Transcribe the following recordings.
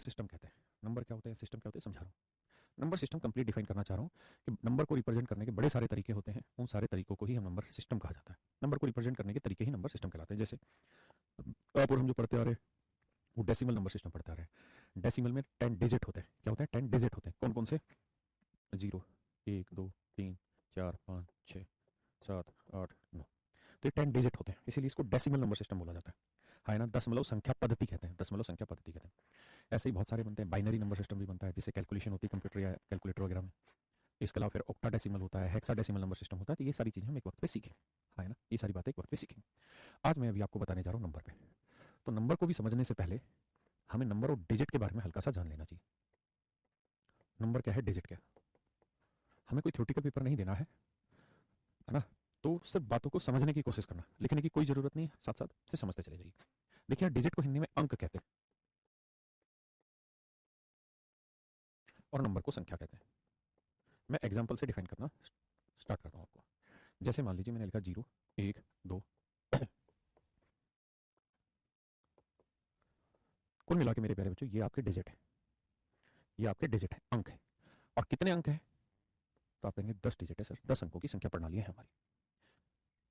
System कहते हैं। Number क्या होते हैं, सिस्टम क्या होते हैं, समझा रहा हूँ। नंबर सिस्टम कंप्लीट डिफाइन करना चाह रहा हूँ कि नंबर को रिप्रेजेंट करने के बड़े सारे तरीके होते हैं, उन सारे तरीकों को ही हम नंबर सिस्टम कहा जाता है। नंबर को रिप्रेजेंट करने के तरीके ही नंबर सिस्टम कहलाते हैं। जैसे आप और हम जो पढ़ते आ रहे हैं वो डेसिमल नंबर सिस्टम पढ़ते आ रहे हैं। डेसिमल में 10 डिजिट होते हैं। क्या होते हैं? 10 डिजिट होते हैं। कौन कौन से? 0, 1, 2, 3, 4, 5, 6, 7, 8, 9। तो ये 10 डिजिट होते हैं, इसीलिए इसको डेसिमल नंबर सिस्टम बोला जाता है। हाँ, है ना, दशमलव संख्या पद्धति कहते हैं, दशमलव संख्या पद्धति कहते हैं। ऐसे ही बहुत सारे बनते हैं। बाइनरी नंबर सिस्टम भी बनता है, जिससे कैलकुलेशन होती है कंप्यूटर या कैलकुलेटर वगैरह में। इसके अलावा फिर ऑक्टाडेसिमल होता है, हेक्साडेसिमल नंबर सिस्टम होता है। तो ये सारी चीज़ें हम एक वक्त पे सीखेंगे। हाँ, है ना, ये सारी बातें एक वक्त पे सीखेंगे। आज मैं अभी आपको बताने जा रहा हूँ नंबर पे। तो नंबर को भी समझने से पहले हमें नंबर और डिजिट के बारे में हल्का सा जान लेना चाहिए। नंबर क्या है, डिजिट क्या? हमें कोई थ्योरेटिकल पेपर नहीं देना है ना? तो सिर्फ बातों को समझने की कोशिश करना, लिखने की कोई जरूरत नहीं है, साथ साथ से समझते चले जाइए। देखिए, डिजिट को हिंदी में अंक कहते हैं और नंबर को संख्या कहते हैं। मैं एग्जाम्पल से डिफाइन करना स्टार्ट करता हूँ आपको। जैसे मान लीजिए मैंने लिखा 0, 1, 2। कुल मिला के मेरे प्यारे बच्चों, ये आपके डिजिट है, ये आपके डिजिट है, अंक है। और कितने अंक है? तो आप कहेंगे 10 डिजिट है सर, 10 अंकों की संख्या प्रणाली है हमारी।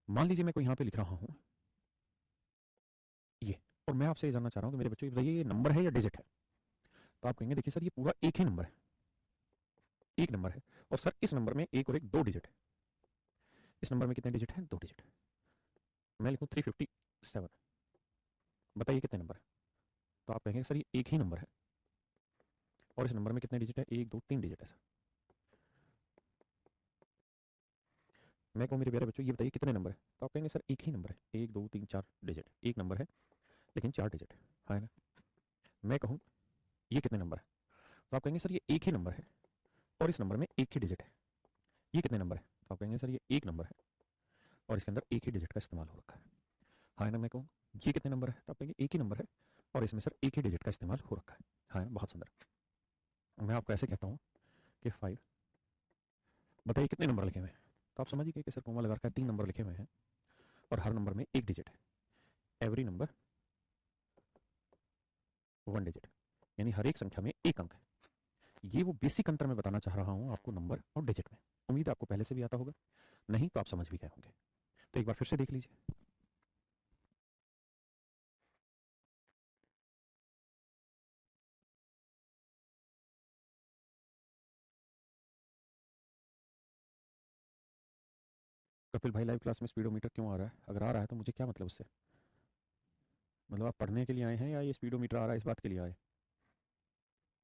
मान लीजिए मैं कोई यहाँ पे लिख रहा हूँ ये, और मैं आपसे ये जानना चाह रहा हूँ कि मेरे बच्चों ये बताइए, ये नंबर है या डिजिट है? तो आप कहेंगे देखिए सर, ये पूरा एक ही नंबर है, एक नंबर है। और सर इस नंबर में एक और एक 2 डिजिट है। इस नंबर में कितने डिजिट है? 2 डिजिट। मैं लिखूँ 357, बताइए कितने नंबर है? तो आप कहेंगे सर ये एक ही नंबर है, और इस नंबर में कितने डिजिट है? 1, 2, 3 डिजिट है सर। मैं कहूँ मेरे प्यारे बच्चों ये बताइए कितने नंबर है? तो आप कहेंगे सर एक ही नंबर है, 1, 2, 3, 4 डिजिट, एक नंबर है लेकिन 4 डिजिट है। हाँ ना? मैं कहूँ ये कितने नंबर है? तो आप कहेंगे सर ये एक ही नंबर है, और इस नंबर में एक ही डिजिट है। ये कितने नंबर है? तो आप कहेंगे सर ये एक नंबर है, और इसके अंदर एक ही डिजिट का इस्तेमाल हो रखा है। हाँ ना? मैं कहूँ ये कितने नंबर है? तो आप कहेंगे एक ही नंबर है, और इसमें सर एक ही डिजिट का इस्तेमाल हो रखा है। हाँ, बहुत सुंदर। मैं आपको ऐसे कहता हूँ कि 5, बताइए कितने नंबर लिखे हुए हैं? तो आप समझिए कि सर कोमा लगा रखा है, 3 नंबर लिखे हुए हैं, और हर नंबर में एक डिजिट है। एवरी नंबर 1 डिजिट, यानी हर एक संख्या में एक अंक है। ये वो बेसिक अंतर मैं बताना चाह रहा हूँ आपको नंबर और डिजिट में। उम्मीद है आपको पहले से भी आता होगा, नहीं तो आप समझ भी गए होंगे। तो एक बार फिर से देख लीजिए। कपिल भाई, लाइव क्लास में स्पीडोमीटर क्यों आ रहा है? अगर आ रहा है तो मुझे क्या मतलब उससे? मतलब आप पढ़ने के लिए आए हैं या ये स्पीडोमीटर आ रहा है इस बात के लिए आए?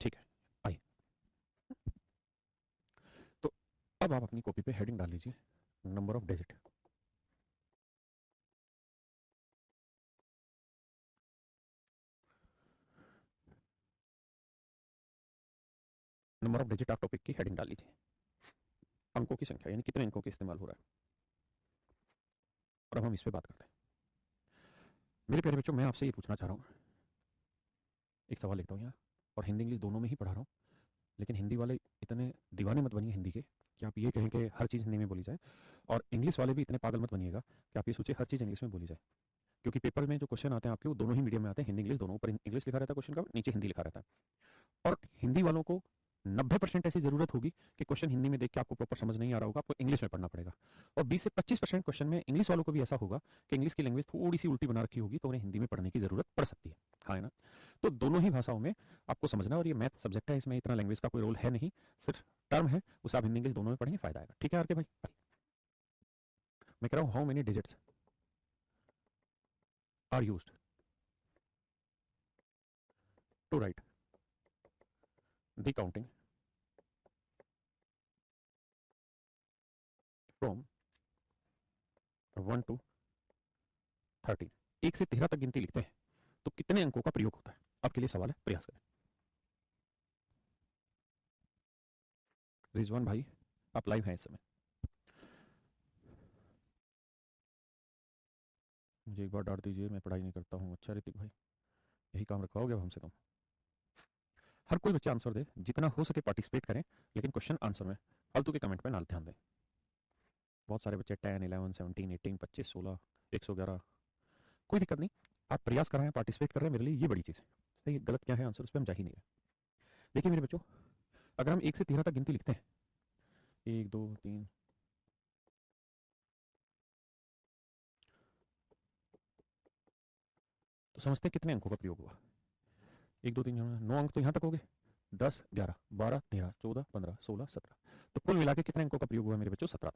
ठीक है, आइए। तो अब आप अपनी कॉपी पे हेडिंग डाल लीजिए, number of digit. Number of digit आप टॉपिक की हेडिंग डाल लीजिए। अंकों की संख्या, यानी कितने अंकों का इस्तेमाल हो रहा है। और अब हम इस पे बात करते हैं। मेरे प्यारे बच्चों, मैं आपसे ये पूछना चाह रहा हूँ, एक सवाल लिखता हूँ यहाँ, और हिंदी इंग्लिश दोनों में ही पढ़ा रहा हूँ। लेकिन हिंदी वाले इतने दीवाने मत बनिए हिंदी के कि आप ये कहें कि हर चीज़ हिंदी में बोली जाए, और इंग्लिश वाले भी इतने पागल मत बनिएगा कि आप ये सोचिए हर चीज़ इंग्लिश में बोली जाए। क्योंकि पेपर में जो क्वेश्चन आते हैं आपके, वो दोनों ही मीडियम में आते हैं, हिंदी इंग्लिश दोनों। ऊपर इंग्लिश लिखा रहता है क्वेश्चन का, नीचे हिंदी लिखा रहता है। और हिंदी वालों को 90% ऐसी जरूरत होगी कि क्वेश्चन हिंदी में देख के आपको प्रॉपर समझ नहीं आ रहा होगा, आपको इंग्लिश में पढ़ना पड़ेगा। और 20 से 25% क्वेश्चन में इंग्लिश वालों को भी ऐसा होगा कि इंग्लिश की लैंग्वेज थोड़ी सी उल्टी बना रखी होगी, तो उन्हें हिंदी में पढ़ने की जरूरत पड़ सकती है। हाँ, है ना? तो दोनों ही भाषाओं में आपको समझना, और ये मैथ सब्जेक्ट है, इसमें इतना लैंग्वेज का कोई रोल है नहीं, सिर्फ टर्म है, उसे आप हिंदी इंग्लिश दोनों में पढ़ेंगे, फायदा आएगा। ठीक है आर के भाई? मैं कह रहा हूँ how many digits are used to write the counting from 1 to 13। 1 से 13 तक गिनती लिखते हैं तो कितने अंकों का प्रयोग होता है? आपके लिए सवाल है, प्रयास करें। रिजवान भाई, आप लाइव हैं इस समय? मुझे एक बार डांट दीजिए, मैं पढ़ाई नहीं करता हूँ। अच्छा ऋतिक भाई, यही काम रखवाओगे अब हमसे तुम? हर कोई बच्चा आंसर दे, जितना हो सके पार्टिसिपेट करें, लेकिन क्वेश्चन आंसर में फालतू के कमेंट में ना ध्यान दें। बहुत सारे बच्चे 10, 11, 17, 18, 25, 16, 111, कोई दिक्कत नहीं। आप प्रयास कर रहे हैं, पार्टिसिपेट कर रहे हैं, मेरे लिए ये बड़ी चीज़ है। सही गलत क्या है आंसर, उस पर हम जा ही नहीं रहे। देखिए मेरे बच्चों, अगर हम 1 से 13 तक गिनती लिखते हैं, 1 2 3, तो समझते हैं कितने अंकों का प्रयोग हुआ। 1 2 3 9 अंक तो यहाँ तक हो गए, 10 11 12 13 14 15 16 17, तो कुल मिला के कितने अंकों का प्रयोग हुआ मेरे बच्चों? 17।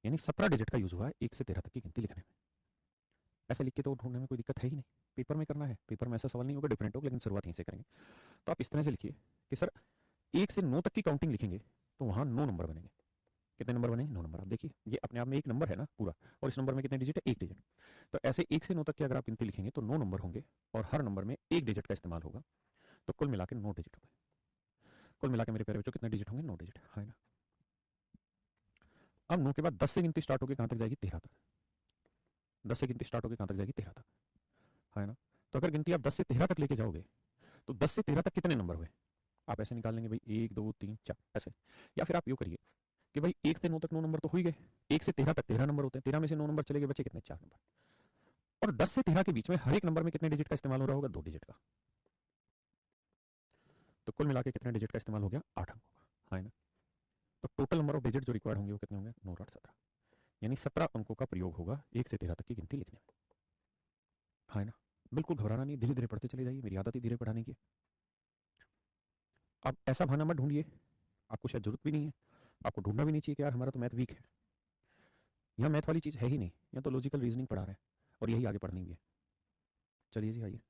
यानी 17 डिजिट का यूज हुआ है 1 से 13 तक की गिनती लिखने में। ऐसे लिख के तो ढूंढने में कोई दिक्कत है ही नहीं। पेपर में करना है, पेपर में ऐसा सवाल नहीं होगा, डिफरेंट होगा, लेकिन शुरुआत यहीं से करेंगे। तो आप इस तरह से लिखिए कि सर 1 से 9 तक की काउंटिंग लिखेंगे तो वहाँ 9 नंबर बनेंगे। कितने नंबर बनेंगे? 9 नंबर। आप देखिए ये अपने आप में एक नंबर है ना पूरा, और इस नंबर में कितने डिजिट है? एक डिजिट। तो ऐसे 1 से 9 तक की अगर आप गिनती लिखेंगे तो 9 नंबर होंगे और हर नंबर में एक डिजिट का इस्तेमाल होगा, तो कुल मिला के 9 डिजिट हो गए। कुल मिला के मेरे प्यारे बच्चों कितने डिजिट होंगे? 9 डिजिट, है ना। अब 9 के बाद 10 से गिनती स्टार्ट होगी, कहाँ तक जाएगी? 13 तक। 10 से गिनती स्टार्ट होगी, कहाँ तक जाएगी? 13 तक, है ना। तो अगर गिनती आप 10 से 13 तक लेके जाओगे तो 10 से 13 तक कितने नंबर हुए? आप ऐसे निकाल लेंगे भाई, 1 2 3 4 ऐसे। या फिर आप यूँ करिए कि भाई 1 से 9 तक 9 नंबर तो हो ही गए, 1 से 13 तक 13 नंबर होते हैं, 13 में से 9 नंबर चले गए, बचे कितने? 4 नंबर। और 10 से 13 के बीच में हर एक नंबर में कितने डिजिट का इस्तेमाल हो रहा होगा? 2 डिजिट का। तो कुल मिला के कितने डिजिट का इस्तेमाल हो गया? 8 अंकों का, है ना। तो टोटल नंबर ऑफ डिजिट जो रिक्वायर्ड होंगे वो कितने होंगे? 9 8 17। यानी 17 अंकों का प्रयोग होगा 1 से 13 तक की गिनती लिखने में, है ना। बिल्कुल घबराना नहीं, धीरे धीरे पढ़ते चले जाइए, मेरी आदत ही धीरे पढ़ाने की है। अब ऐसा बहाना मत ढूंढिए, आपको शायद जरूरत भी नहीं है, आपको ढूंढना भी नहीं चाहिए कि यार हमारा तो मैथ वीक है। यहाँ मैथ वाली चीज़ है ही नहीं, यहाँ तो लॉजिकल रीजनिंग पढ़ा रहे हैं और यही आगे पढ़नी भी है। चलिए जी आइए।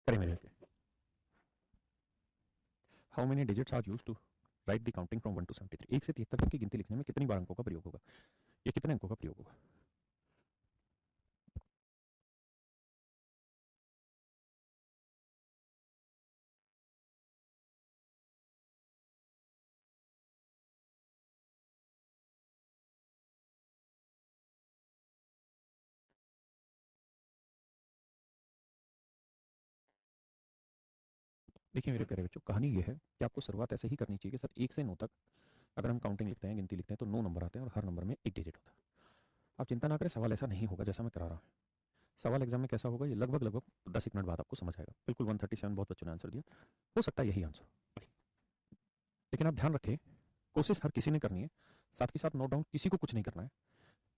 करें मेरे how many digits are use to write the counting from 1 to 73। 1 से 73 तक की गिनती लिखने में कितनी बार अंकों का प्रयोग होगा, या कितने अंकों का प्रयोग होगा? देखिए मेरे प्यारे बच्चों, कहानी ये है कि आपको शुरुआत ऐसे ही करनी चाहिए कि सर 1 से 9 तक अगर हम काउंटिंग लिखते हैं, गिनती लिखते हैं, तो 9 नंबर आते हैं और हर नंबर में एक डिजिट होता है। आप चिंता ना करें, सवाल ऐसा नहीं होगा जैसा मैं करा रहा हूँ। सवाल एग्जाम में कैसा होगा ये लगभग लगभग 10 एक मिनट बाद आपको समझ आएगा। बिल्कुल 137 बहुत बच्चों ने आंसर दिया, हो सकता है यही आंसर हो। लेकिन आप ध्यान रखें, कोशिश हर किसी ने करनी है, साथ ही साथ नोट डाउन किसी को कुछ नहीं करना है।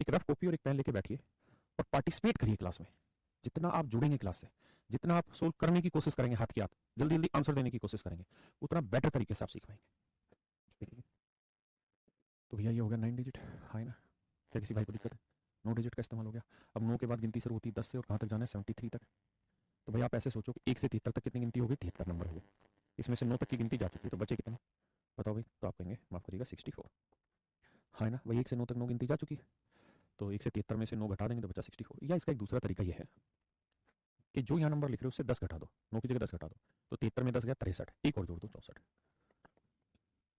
एक रफ कॉपी और एक पेन लेके बैठिए और पार्टिसिपेट करिए क्लास में। जितना आप जुड़ेंगे क्लास से, जितना आप सोल्व करने की कोशिश करेंगे, हाथ की हाथ जल्दी जल्दी आंसर देने की कोशिश करेंगे, उतना बेटर तरीके से आप सीख पाएंगे। तो भैया ये हो गया 9 डिजिट, है ना। क्या किसी भाई को दिक्कत है? 9 डिजिट का इस्तेमाल हो गया। अब 9 के बाद गिनती शुरू होती है 10 से, और कहाँ तक जाना है? 73 तक। तो भैया आप ऐसे सोचो कि 1 से 73 तक कितनी गिनती होगी? 73 नंबर हो गए। इसमें से 9 तक की गिनती जा चुकी है, तो बचे कितने? बताओ भाई। तो आप कहेंगे माफ करिएगा 64, है ना। वही 1 से 9 तक 9 गिनती जा चुकी है, तो 1 से 73 में से 9 घटा देंगे तो बचा 64। या इसका एक दूसरा तरीका ये है कि जो यहाँ नंबर लिख रहे हो उससे 10 घटा दो, 9 की जगह 10 घटा दो, तो 73 में 10 गया 63, एक और जोड़ दो 64।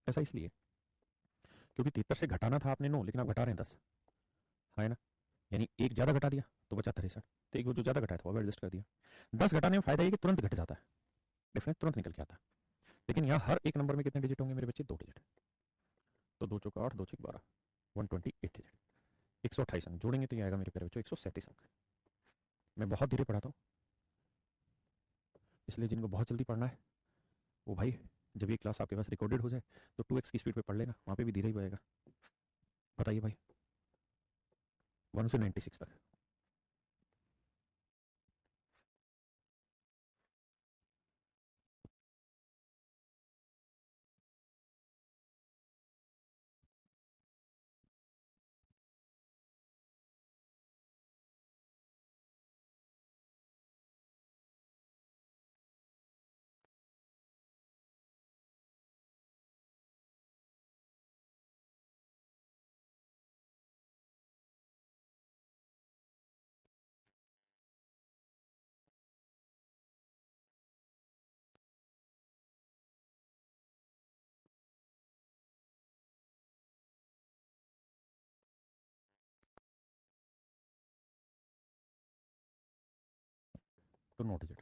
ऐसा इसलिए क्योंकि 73 से घटाना था आपने 9, लेकिन आप घटा रहे हैं 10, है ना। यानी एक ज़्यादा घटा दिया तो बचा 63, तो एक वो जो ज़्यादा घटाया था वो एडजस्ट कर दिया। 10 घटाने में फायदा ये कि तुरंत घट जाता है, डिफरेंस तुरंत निकल के आता है। लेकिन यहाँ हर एक नंबर में कितने डिजिट होंगे मेरे बच्चे? 2 डिजिट। तो 2 चौका 8, 2 छक 12, 128 डिजिट। 128 अंक जोड़ेंगे तो ये आएगा मेरे प्यारे बच्चों 137 अंक। मैं बहुत धीरे पढ़ाता हूँ, इसलिए जिनको बहुत जल्दी पढ़ना है वो भाई, जब ये क्लास आपके पास रिकॉर्डेड हो जाए तो 2x की स्पीड पे पढ़ लेना, वहाँ पे भी धीरे ही बनेगा। बताइए भाई, 1 से 96 तक। तो 9 डिजिट।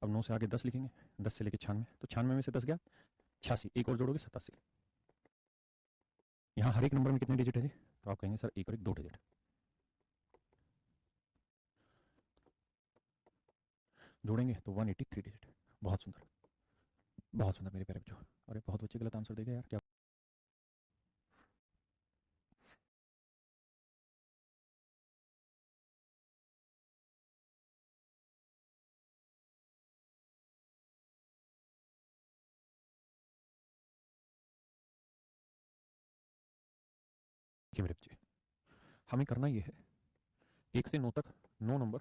अब 9 से आगे 10 लिखेंगे, 10 से लेके 96, तो 96 में से 10 गया 86, एक और जोड़ोगे 87। यहाँ हर एक नंबर में कितने डिजिट है जी? तो आप कहेंगे सर एक और एक 2 डिजिट। जोड़ेंगे तो 183 डिजिट। बहुत सुंदर, बहुत सुंदर मेरे प्यारे बच्चों। अरे बहुत बच्चे गलत आंसर देगा यार, क्या मेरे बच्चे, हमें करना ये है 1 से 9 तक 9 नंबर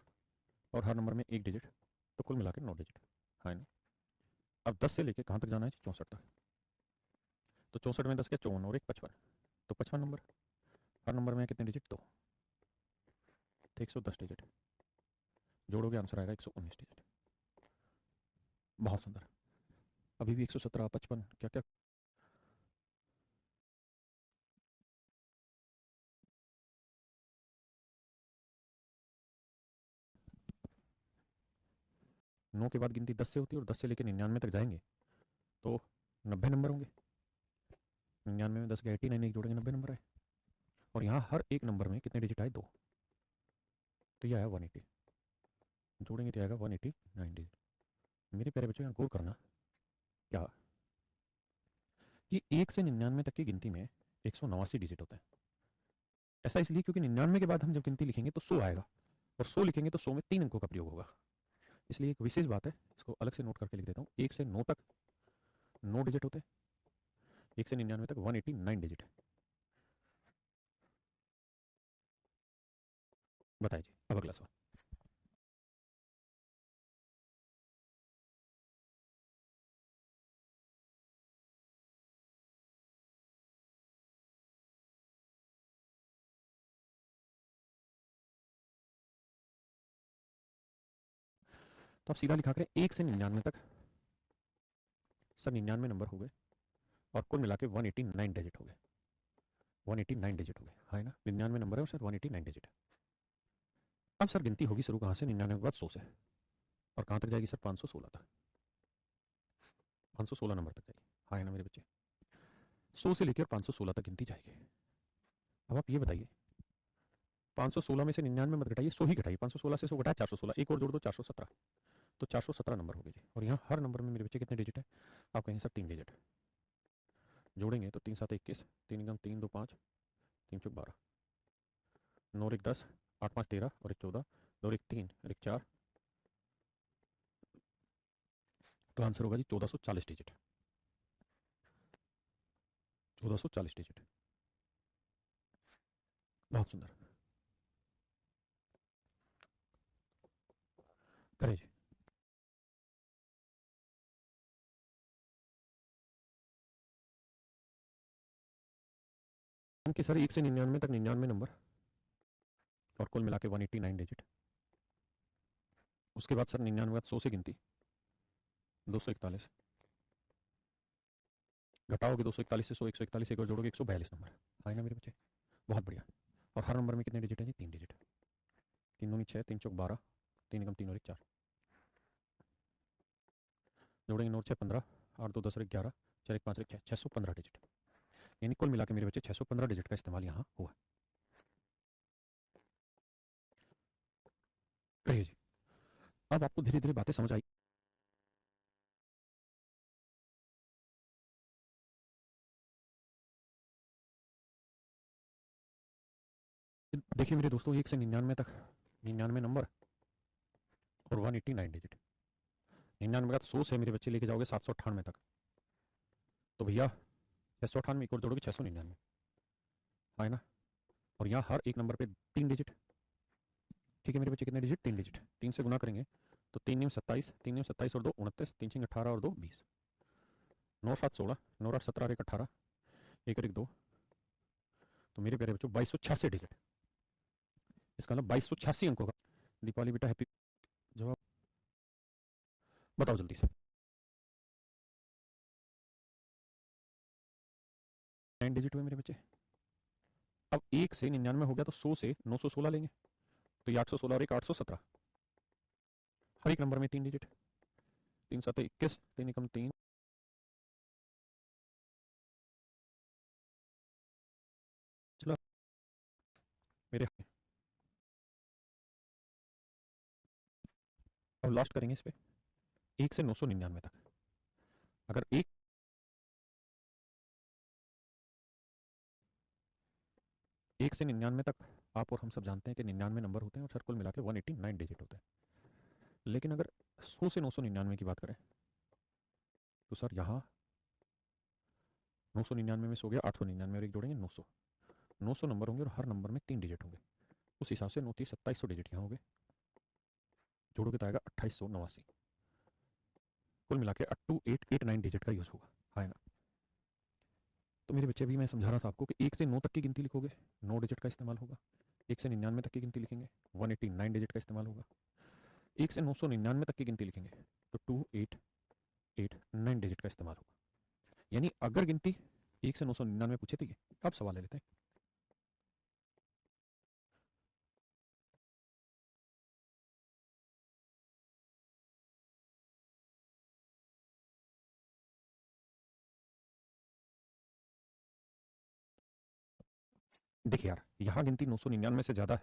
और हर नंबर में एक डिजिट, तो कुल मिला के 9 डिजिट है ना। अब 10 से लेके कहाँ तक जाना है? 64 तक। तो 64 में 10 के 54 और एक 55, तो 55 नंबर, हर नंबर में कितने डिजिट? 2, तो 110 डिजिट। जोड़ोगे आंसर आएगा 119 डिजिट। बहुत सुंदर। अभी भी 117, 55, क्या क्या। नौ के बाद गिनती 10 से होती है और 10 से लेकर 99 तक जाएंगे तो 90 नंबर होंगे। 99 में 10 के 89, एक जोड़ेंगे 90 नंबर आए। और यहाँ हर एक नंबर में कितने डिजिट आए? 2, तो यह आया 180। जोड़ेंगे तो आएगा 189 डिजिट। मेरे प्यारे बच्चों यहाँ गौर करना क्या कि 1 से 99 तक की गिनती में 189 डिजिट होता है। ऐसा इसलिए क्योंकि 99 के बाद हम जब गिनती लिखेंगे तो 100 आएगा, और 100 लिखेंगे तो 100 में 3 अंकों का प्रयोग होगा। इसलिए एक विशेष बात है, इसको अलग से नोट करके लिख देता हूँ। 1 से 9 तक 9 डिजिट होते हैं, 1 से 99 तक 189 डिजिट है। बताइए जी, अब अगला सवाल। तो आप सीधा लिखा करें 1 से 99 तक सर 99 नंबर हो गए और कुल मिला के 189 डिजिट हो गए। 189 डिजिट हो गए, है ना। 99 नंबर है और सर 189 डिजिट है। अब सर गिनती होगी शुरू कहाँ से? 99 के बाद 100 से, और कहाँ तक जाएगी सर? 516 तक। 516 नंबर तक जाएगी, हाँ है ना मेरे बच्चे। 100 से लेकर 516 तक गिनती जाएगी। अब आप ये बताइए 516 में से 99 मत घटाइए, 100 ही घटाइए। 516 से 100 घटाया 416, एक और जोड़ दो 417, तो 417 नंबर हो गए जी। और यहाँ हर नंबर में मेरे बच्चे कितने डिजिट है? आप कहेंगे सर 3 डिजिट। जोड़ेंगे तो 3 7 21, 3 एकम 3 2 5, 3 चौक 12, 9 एक 10, 8 5 13 और एक 14, 2 एक 3 और एक 4, तो आंसर होगा जी 1440 डिजिट। 1440 डिजिट। बहुत सुंदर, करें जी। कि सर 1 से 99 तक 99 नंबर और कुल मिला के 189 डिजिट। उसके बाद सर 99 बाद 100 से गिनती 241, घटाओगे 241 से 100, 141 एक और जोड़ोगे 142 नंबर, है ना मेरे बच्चे। बहुत बढ़िया। और हर नंबर में कितने डिजिट है जी? 3 डिजिट। 3 दूनी 6, 3 चौक 12, 3 एकम 3 और एक 4, जोड़ेंगे 9 6 15, 8 2 10 और एक 11, 4 एक 5 और एक 6, 615 डिजिट। यानी कुल मिला के मेरे बच्चे 615 डिजिट का इस्तेमाल यहाँ हुआ। कहिए जी, अब आपको धीरे धीरे बातें समझ आई। देखिए मेरे दोस्तों 1 से 99 तक 99 नंबर और 189 डिजिट। 99 का 100 से मेरे बच्चे लेके जाओगे 798 तक, तो भैया 698 एक और जोड़ोगे 699, है ना। और यहाँ हर एक नंबर पे 3 डिजिट। ठीक है मेरे बच्चे, कितने डिजिट? 3 डिजिट। 3 से गुना करेंगे तो 3 नीम 27, 3 नीम 27 और 2 29, 3 छिंग 18 और 2 20, 9 7 16, 9 8 17 और 1 18, एक और एक 2, तो मेरे प्यारे बच्चों 2286 डिजिट। इसका मतलब 2286 अंकों का। दीपावली बेटा हैप्पी। जवाब बताओ जल्दी से। 9 डिजिट हुए मेरे बच्चे। अब 1 से 99 हो गया तो 100 से 916 लेंगे, तो ये 816 और एक 817, हर एक नंबर में 3 डिजिट। 3 7 21, 3 एकम 3, चलो मेरे अब लास्ट करेंगे इस पे 1 से 999 तक। अगर 1 से 99 तक आप और हम सब जानते हैं कि 99 नंबर होते हैं और सर कुल मिला के 189 डिजिट होते हैं। लेकिन अगर 100 से 999 की बात करें तो सर यहाँ 999 में से हो गया 899 और एक जोड़ेंगे 900, 900 नंबर होंगे और हर नंबर में 3 डिजिट होंगे। उस हिसाब से 9 30 2700 डिजिट यहाँ हो गए, जोड़ोगे तो आएगा 2889। कुल मिला के 2889 डिजिट का यूज़ होगा, है ना। तो मेरे बच्चे अभी मैं समझा रहा था आपको कि 1 से 9 तक की गिनती लिखोगे 9 डिजिट का इस्तेमाल होगा, 1 से 99 तक की गिनती लिखेंगे 189 डिजिट का इस्तेमाल होगा, 1 से 999 तक की गिनती लिखेंगे तो 2889 डिजिट का इस्तेमाल होगा। यानी अगर गिनती 1 से 999 पूछे थे, अब सवाल ले लेते हैं। देखिए यार, यहाँ गिनती 999 से ज़्यादा है,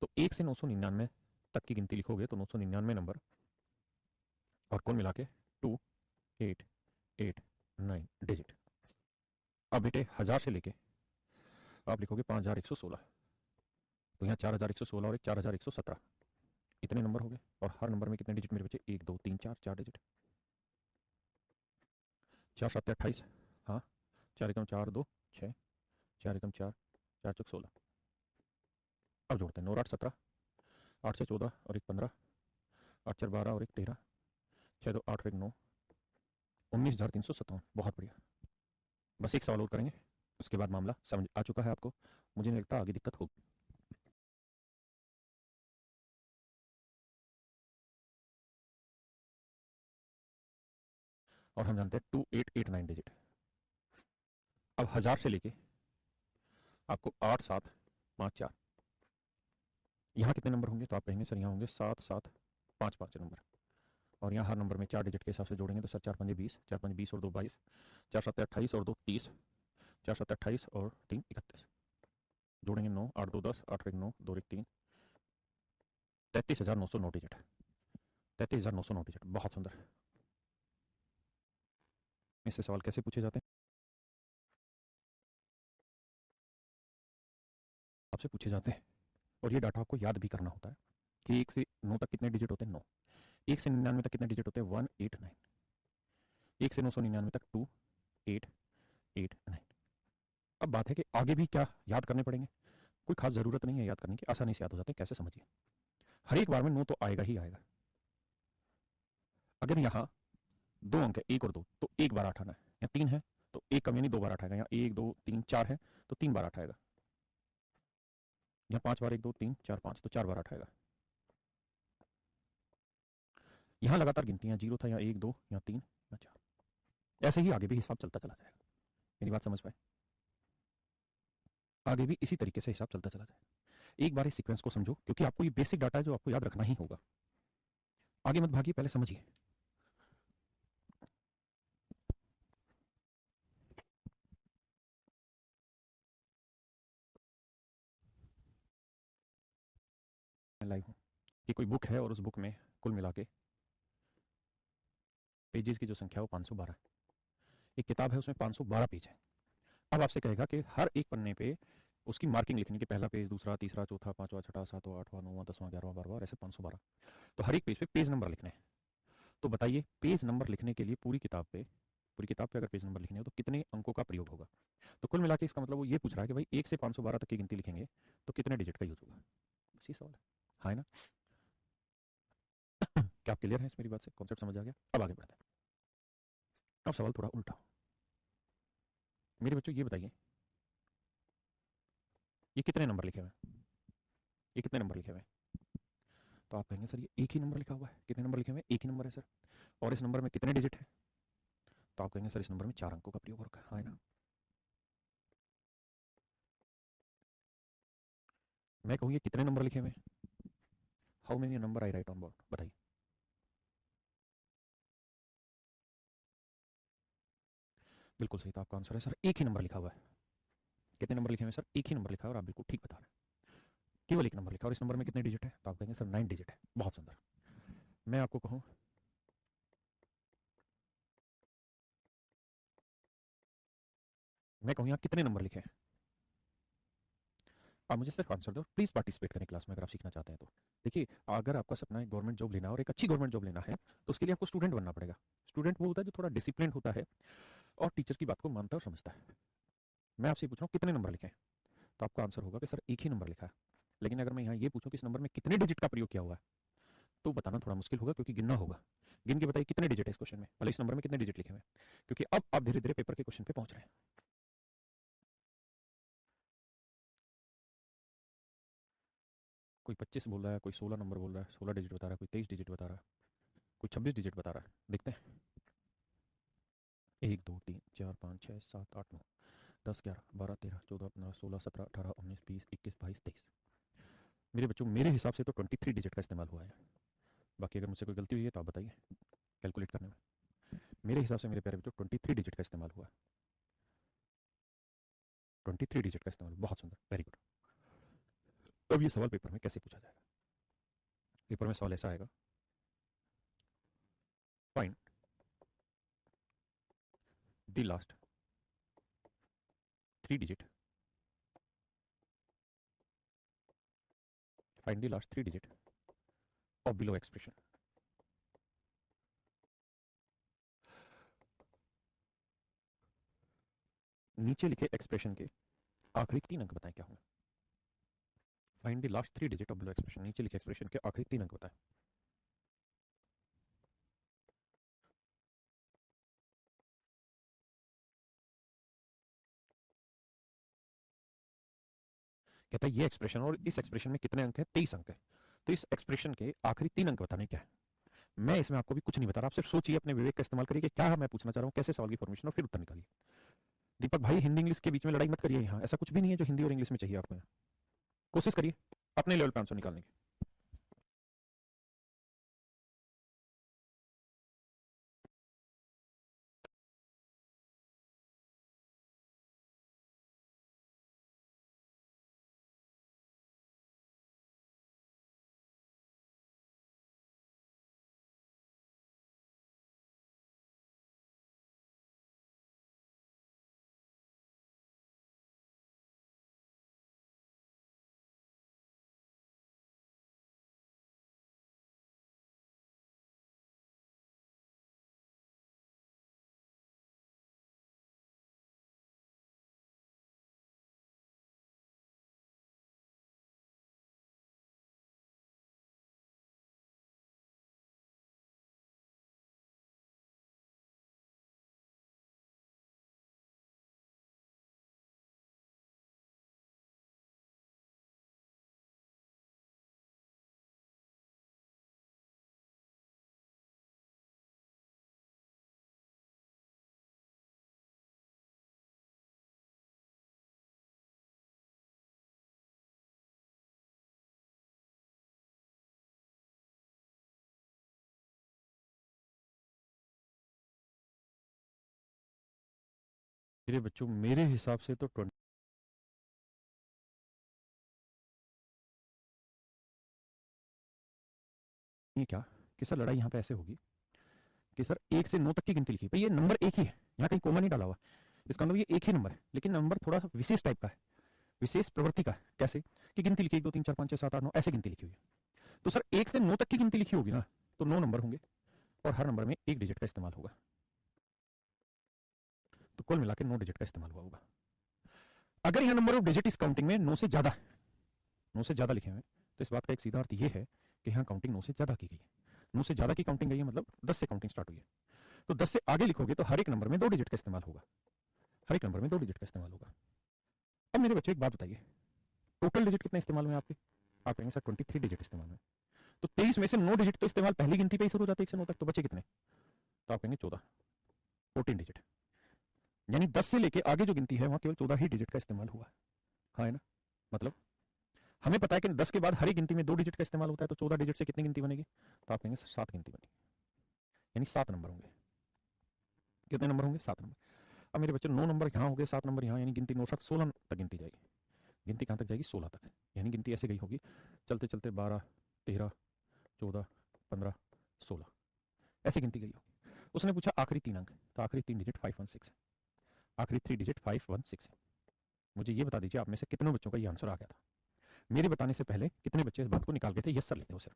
तो 1 से 999 तक की गिनती लिखोगे तो 999 नंबर और कुल मिला के 2889 डिजिट। अब बेटे 1000 से लेके आप लिखोगे 5116, तो यहाँ 4116 और एक 4117, इतने नंबर हो गए। और हर नंबर में कितने डिजिट मेरे बच्चे, 1 2 3 4, 4 डिजिट, 4 7 28, हाँ 4 एकम 4 2 6, 4 एकम 4, 4 चौक 16। अब जोड़ते हैं 9 8 17, 8 से 14 और एक 15, 8 4 12 और एक 13, 6 2 8 और एक 9, 19,357। बहुत बढ़िया। बस एक सवाल और करेंगे, उसके बाद मामला समझ आ चुका है आपको, मुझे नहीं लगता आगे दिक्कत होगी। और हम जानते हैं 2889 डिजिट। अब 1000 से लेके आपको 8 7 5 4, यहाँ कितने नंबर होंगे, तो आप कहेंगे सर यहाँ होंगे 7 7 5 5 नंबर, और यहाँ हर नंबर में 4 डिजिट के हिसाब से जोड़ेंगे तो सर 4 5 20, 4 5 20 और 2 22, 4 7 28 और 2 30, 4 7 28 और 3 31, जोड़ेंगे 9 8 2 10, 8 1 9, 2 1 3, 33,909 डिजिट, 33,909 डिजिट। बहुत सुंदर। इससे सवाल कैसे पूछे जाते हैं, आपसे पूछे जाते हैं, और ये डाटा आपको याद भी करना होता है कि 1 से 9 तक कितने डिजिट होते हैं, 9। 1 से 99 तक कितने डिजिट होते हैं, 189। 1 से 999 तक 2889। अब बात है कि आगे भी क्या याद करने पड़ेंगे, कोई खास ज़रूरत नहीं है याद करने की, आसानी से याद हो जाते हैं। कैसे, समझिए। हर एक बार में 9 तो आएगा ही आएगा। अगर यहाँ 2 अंक है, 1 और 2, तो एक बार 8 आना है। यहाँ 3 है तो एक कम यानी 2 बार 8 आएगा। यहाँ 1 2 3 4 है तो 3 बार 8 आएगा। यहाँ 5 बार 1 2 3 4 5, तो 4 बार 8 आएगा। यहाँ लगातार गिनती, यहाँ 0 था, यहाँ 1 2, यहाँ 3, यहाँ 4, ऐसे ही आगे भी हिसाब चलता चला जाएगा। मेरी बात समझ पाए, आगे भी इसी तरीके से हिसाब चलता चला जाएगा। एक बार इस सीक्वेंस को समझो, क्योंकि आपको ये बेसिक डाटा है जो आपको याद रखना ही होगा। आगे मत भागिए, पहले समझिए। मैं लाइव हूँ कि कोई बुक है और उस बुक में कुल मिला के पेजेस की जो संख्या है वो 512 है। एक किताब है उसमें 512 पेज है। अब आपसे कहेगा कि हर एक पन्ने पे उसकी मार्किंग लिखनी, कि पहला पेज, दूसरा, तीसरा, चौथा, पांचवा, छठा, सातवां, आठवां, नौवां, 10वां, 11वां, 12वां, ऐसे 512। तो हर एक पेज पे पेज नंबर लिखने हैं। तो बताइए, पेज नंबर लिखने के लिए पूरी किताब पे अगर पेज नंबर लिखने हो तो कितने अंकों का प्रयोग होगा। तो कुल मिला के इसका मतलब वो ये पूछ रहा है कि भाई 1 से 512 तक की गिनती लिखेंगे तो कितने डिजिट का यूज होगा। बस ये सवाल है, हाँ है ना। क्या आप क्लियर हैं इस मेरी बात से, कॉन्सेप्ट समझ आ गया। अब आगे बढ़ते हैं। अब सवाल थोड़ा उल्टा। मेरे बच्चों ये बताइए, ये कितने नंबर लिखे हुए हैं, ये कितने नंबर लिखे हुए हैं। तो आप कहेंगे सर ये एक ही नंबर लिखा हुआ है। कितने नंबर लिखे हुए हैं, एक ही नंबर है सर। और इस नंबर में कितने डिजिट है, तो आप कहेंगे सर इस नंबर में 4 अंकों का प्रयोग हो रखा है, हाँ है ना। मैं कहूँ ये कितने नंबर लिखे हुए हैं, how many number I right on board, बताइए। बिल्कुल सही, तो आपका आंसर है सर एक ही नंबर लिखा हुआ है। कितने नंबर लिखे हुए हैं सर? एक ही नंबर लिखा है और आप बिल्कुल ठीक बता रहे हैं। केवल एक नंबर लिखा है और इस नंबर में कितने डिजिट है? तो आप कहेंगे सर 9 डिजिट है। बहुत सुंदर। मैं आपको कहूँ, मैं कहूँ यहाँ कितने नंबर लिखे हैं? आप मुझे सिर्फ आंसर दो, प्लीज़ पार्टिसिपेट करें क्लास में अगर आप सीखना चाहते हैं तो। देखिए, अगर आपका सपना है गवर्नमेंट जॉब लेना और एक अच्छी गवर्नमेंट जॉब लेना है, तो उसके लिए आपको स्टूडेंट बनना पड़ेगा। स्टूडेंट वो होता है जो थोड़ा डिसिप्लिन होता है और टीचर की बात को मानता है और समझता है। मैं आपसे पूछ रहा हूँ कितने नंबर लिखे हैं? तो आपका आंसर होगा कि सर एक ही नंबर लिखा है। लेकिन अगर मैं यहाँ ये पूछूं कि इस नंबर में कितने डिजिट का प्रयोग किया हुआ है, तो बताना थोड़ा मुश्किल होगा क्योंकि गिनना होगा। गिन के बताइए कितने डिजिट है इस क्वेश्चन में, मतलब इस नंबर में कितने डिजिट लिखे हुए हैं, क्योंकि अब आप धीरे धीरे पेपर के क्वेश्चन पे पहुंच रहे हैं। कोई 25 बोल रहा है, कोई 16 नंबर बोल रहा है, 16 डिजिट बता रहा है, कोई 23 डिजिट बता रहा है, कोई 26 डिजिट बता रहा है। देखते हैं। 1 2 3 4 5 6 7 8 9 10 11 12 13 14 15 16 17 18 19 20 21 22 23। मेरे बच्चों, मेरे हिसाब से तो 23 डिजिट का इस्तेमाल हुआ है। बाकी अगर मुझसे कोई गलती हुई है तो आप बताइए कैलकुलेट करने में। मेरे हिसाब से मेरे प्यारे बच्चों 23 डिजिट का इस्तेमाल हुआ है। 23 डिजिट का इस्तेमाल, बहुत सुंदर, वेरी गुड। अब ये सवाल पेपर में कैसे पूछा जाएगा? पेपर में सवाल ऐसा आएगा, find the last 3 digit, find the last 3 digit of below expression. नीचे लिखे एक्सप्रेशन के आखिरी 3 अंक बताएं क्या होंगे? Find the last 3 digit of below expression, नीचे लिखे एक्सप्रेशन के आखिरी 3 अंक बताएं। कहता है ये एक्सप्रेशन और इस एक्सप्रेशन में कितने अंक है? 23 अंक है। तो इस एक्सप्रेशन के आखिरी 3 अंक बताने क्या है? मैं इसमें आपको भी कुछ नहीं बता रहा, आप सिर्फ सोचिए, अपने विवेक का इस्तेमाल करिए कि क्या मैं पूछना चाह रहा हूँ, कैसे सवाल की फॉर्मेशन, और फिर उत्तर निकालिए। दीपक भाई, हिंदी इंग्लिश के बीच में लड़ाई मत करिए, यहाँ ऐसा कुछ भी नहीं है जो हिंदी और इंग्लिश में चाहिए आपको। यहाँ कोशिश करिए अपने लेवल पे आंसर निकालने की। मेरे बच्चों, मेरे हिसाब से तो 20। ये क्या कि सर लड़ाई यहाँ पे ऐसे होगी कि सर 1 से 9 तक की गिनती लिखी, भाई ये नंबर एक ही है, यहाँ कहीं कोमा नहीं डाला हुआ। इसका मतलब ये एक ही नंबर है, लेकिन नंबर थोड़ा सा विशेष टाइप का है, विशेष प्रवृत्ति का है। कैसे कि गिनती लिखी 1 2 3 4 5 6 7 8 9 ऐसे गिनती लिखी हुई है। तो सर 1 से 9 तक की गिनती लिखी होगी ना, तो 9 नंबर होंगे और हर नंबर में एक डिजिट का इस्तेमाल होगा। तो कुल मिला के 9 डिजिट का इस्तेमाल हुआ होगा। अगर यहाँ नंबर ऑफ डिजिट इस काउंटिंग में 9 से ज्यादा है, 9 से ज्यादा लिखे हुए हैं, तो इस बात का एक सीधा अर्थ ये है कि यहाँ काउंटिंग 9 से ज्यादा की गई है। 9 से ज्यादा की काउंटिंग गई है मतलब 10 से काउंटिंग स्टार्ट हुई है। तो 10 से आगे लिखोगे तो हर एक नंबर में 2 डिजिट का इस्तेमाल होगा, हर एक नंबर में 2 डिजिट का इस्तेमाल होगा। अब मेरे बच्चे एक बात बताइए, टोटल डिजिट कितने इस्तेमाल में आपके? आप कहेंगे सर 23 डिजिट इस्तेमाल में। तो 23 में से 9 डिजिट तो इस्तेमाल पहली गिनती पे ही शुरू हो जाते हैं 1 से 9 तक, तो बचे कितने? तो आप कहेंगे 14, 14 डिजिट। यानी 10 से लेके आगे जो गिनती है वहां केवल 14 ही डिजिट का इस्तेमाल हुआ। हाँ है ना? मतलब हमें पता है कि 10 के बाद हर एक गिनती में 2 डिजिट का इस्तेमाल होता है, तो 14 डिजिट से कितनी गिनती बनेगी? तो आप कहेंगे सर 7 गिनती बनेगी, यानी 7 नंबर होंगे। कितने नंबर होंगे? 7 नंबर। अब मेरे बच्चे 9 नंबर यहाँ हो गए, 7 नंबर यहाँ, यानी गिनती 9 7 16 तक गिनती जाएगी। गिनती कहाँ तक जाएगी? 16 तक। यानी गिनती ऐसे गई होगी चलते चलते 12 13 14 15 16, ऐसे गिनती गई होगी। उसने पूछा आखिरी 3 अंक, तो आखिरी 3 डिजिट 516 है, आखिरी 3 डिजिट 516 है। मुझे ये बता दीजिए आप में से कितने बच्चों का ये आंसर आ गया था? मेरे बताने से पहले कितने बच्चे इस बात को निकाल गए थे? यस सर लिखते हो सर।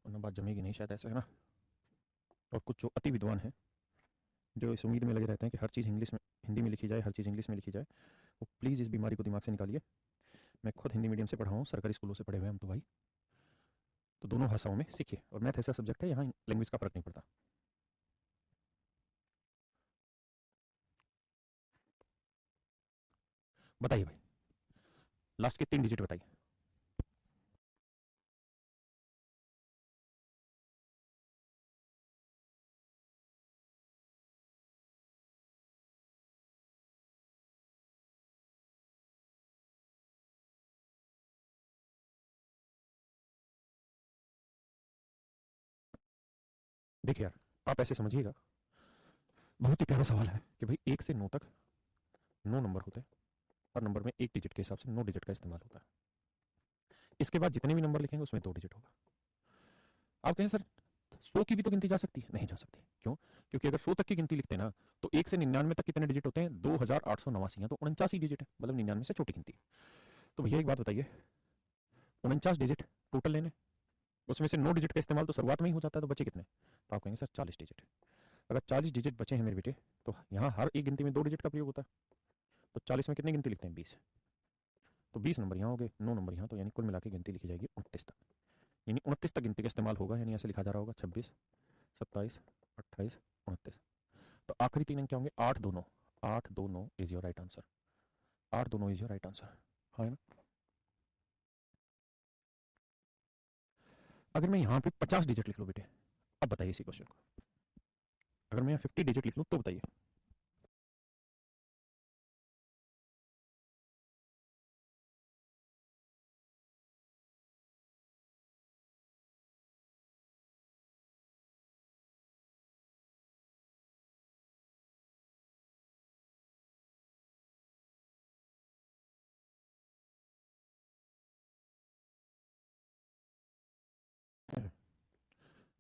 वरना बात जमेगी नहीं शायद, ऐसा है ना। और कुछ जो अति विद्वान हैं, जो इस उम्मीद में लगे रहते हैं कि हर चीज़ इंग्लिश में हिंदी में लिखी जाए, हर चीज़ इंग्लिश में लिखी जाए, वो प्लीज़ इस बीमारी को दिमाग से निकालिए। मैं खुद हिंदी मीडियम से पढ़ा हूँ, सरकारी स्कूलों से पढ़े हुए हम तो भाई। तो दोनों भाषाओं में सीखिए, और मैथ ऐसा सब्जेक्ट है यहाँ लैंग्वेज का फर्क नहीं पड़ता। बताइए भाई, लास्ट के 3 डिजिट बताइए। देखिए यार, आप ऐसे समझिएगा, बहुत ही प्यारा सवाल है कि भाई 1 से 9 तक 9 नंबर होते हैं, हर नंबर में एक डिजिट के हिसाब से 9 डिजिट का इस्तेमाल होता है। इसके बाद जितने भी नंबर लिखेंगे उसमें 2 डिजिट होगा। आप कहें सर 100 की भी तो गिनती जा सकती है? नहीं जा सकती। क्यों? क्योंकि अगर 100 तक की गिनती लिखते हैं ना, तो 1 से 99 तक कितने डिजिट होते हैं? 2889 है, तो 49 डिजिट है, मतलब 99 से छोटी गिनती। तो भैया एक बात बताइए, 49 डिजिट टोटल लेने, उसमें से 9 डिजिट का इस्तेमाल तो शुरुआत में ही हो जाता है, तो बचे कितने? तो आप कहेंगे सर 40 डिजिट। अगर 40 डिजिट बचे हैं मेरे बेटे, तो यहाँ हर एक गिनती में 2 डिजिट का प्रयोग होता है, तो 40 में कितनी गिनती लिखते हैं? 20। तो 20 नंबर यहाँ हो गए, 9 नंबर यहाँ, तो यानी कुल मिला के गिनती लिखी जाएगी 29 तक। यानी 29 तक गिनती का इस्तेमाल होगा, यानी ऐसे लिखा जा रहा होगा 26 27 28 29। तो आखिरी 3 अंक क्या होंगे? 8 2 9। 8 2 9 is your right answer. 8 2 9 is your right answer, हाँ ना। अगर मैं यहाँ पे 50 डिजिट लिख लूँ बेटे, अब बताइए इसी क्वेश्चन को। अगर मैं यहाँ 50 डिजिट लिख लूँ तो बताइए।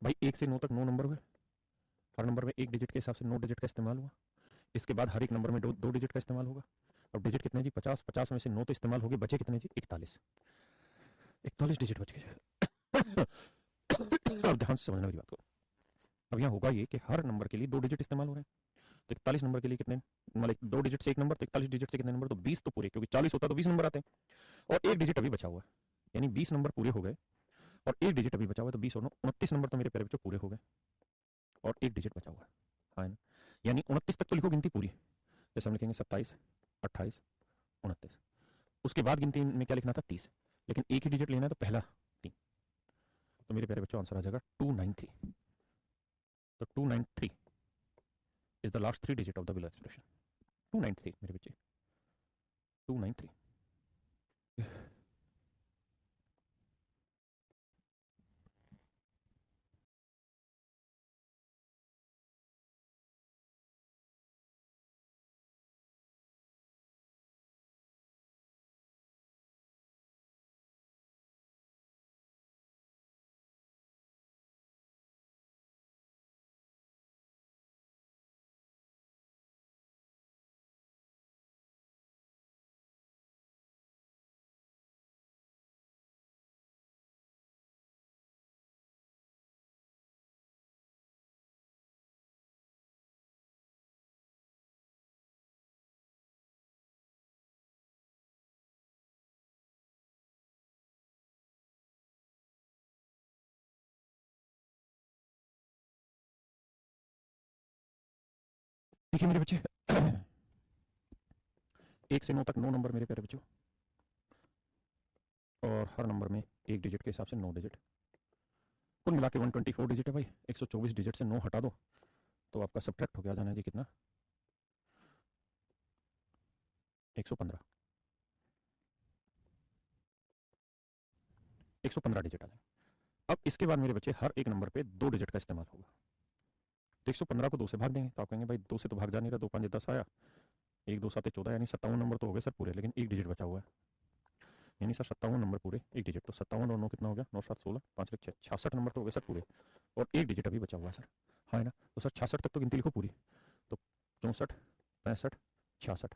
भाई 1 से 9 तक 9 नंबर हुए, हर नंबर में एक डिजिट के हिसाब से 9 डिजिट का इस्तेमाल हुआ। इसके बाद हर एक नंबर में 2 डिजिट का इस्तेमाल होगा। अब डिजिट कितने जी? 50। 50 में से 9 तो इस्तेमाल हो गए, बचे कितने जी? 41। 41 डिजिट बच गए। अब ध्यान से समझना मेरी बात को। अब यहाँ होगा ये कि हर नंबर के लिए 2 डिजिट इस्तेमाल हो रहे हैं, तो 41 नंबर के लिए कितने, मतलब 2 डिजिट से एक नंबर, तो 41 डिजिट से कितने नंबर? तो 20 तो पूरे, क्योंकि 40 होता तो 20 नंबर आते हैं, और एक डिजिट अभी बचा हुआ है, यानी 20 नंबर पूरे हो गए, और एक डिजिट अभी बचा हुआ है, तो 20 और 29 नंबर तो मेरे प्यारे बच्चों पूरे हो गए, और एक डिजिट बचा हुआ है, हाँ ना। यानी 29 तक तो लिखो गिनती पूरी, जैसे हम लिखेंगे 27 28 29। उसके बाद गिनती में क्या लिखना था? 30। लेकिन एक ही डिजिट लेना है, तो पहला 3। तो मेरे प्यारे बच्चों आंसर आ जाएगा 293। तो 293 is the last 3 digit of the below expression. 293 मेरे बच्चे, 293। देखिए मेरे बच्चे, 1 से 9 तक 9 नंबर मेरे प्यारे बच्चों, और हर नंबर में एक डिजिट के हिसाब से 9 डिजिट, कुल मिला के 124 डिजिट है भाई। 124 डिजिट से 9 हटा दो तो आपका सब्ट्रैक्ट हो गया जाना जी कितना, 115। 115 डिजिट आ जाए। अब इसके बाद मेरे बच्चे हर एक नंबर पे 2 डिजिट का इस्तेमाल होगा। तो 115 को 2 से भाग देंगे तो आप कहेंगे भाई 2 से तो भाग जा नहीं रहा, 2 5 10 आया, 1 2 7 14, यानी 57 नंबर तो हो गए सर पूरे, लेकिन एक डिजिट बचा हुआ है। यानी सर 57 नंबर पूरे, एक डिजिट, तो 57 और 9 कितना हो गया, 9 7 16, 5 1 6, 66 नंबर तो हो गए सर पूरे, और एक डिजिट अभी बचा हुआ है सर। हाँ है ना, तो सर 66 तक तो गिनती लिखो पूरी, तो 64 65 66,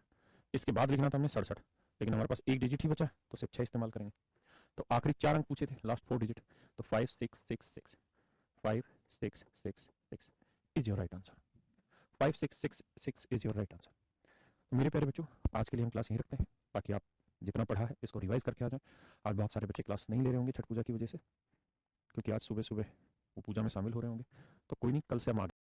इसके बाद लिखना था हमने 67, लेकिन हमारे पास एक डिजिट ही बचा है तो सिर्फ 6 इस्तेमाल करेंगे। तो आखिरी 4 अंक पूछे थे, लास्ट 4 डिजिट, तो 5 6 6 6, 5 6 6 6 is your right answer. 5 6 6 6 is your right answer. तो मेरे प्यारे बच्चों, आज के लिए हम क्लास यहीं रखते हैं, बाकी आप जितना पढ़ा है इसको रिवाइज करके आ जाएं। आज बहुत सारे बच्चे क्लास नहीं ले रहे होंगे छठ पूजा की वजह से, क्योंकि आज सुबह सुबह वो पूजा में शामिल हो रहे होंगे, तो कोई नहीं, कल से हम आगे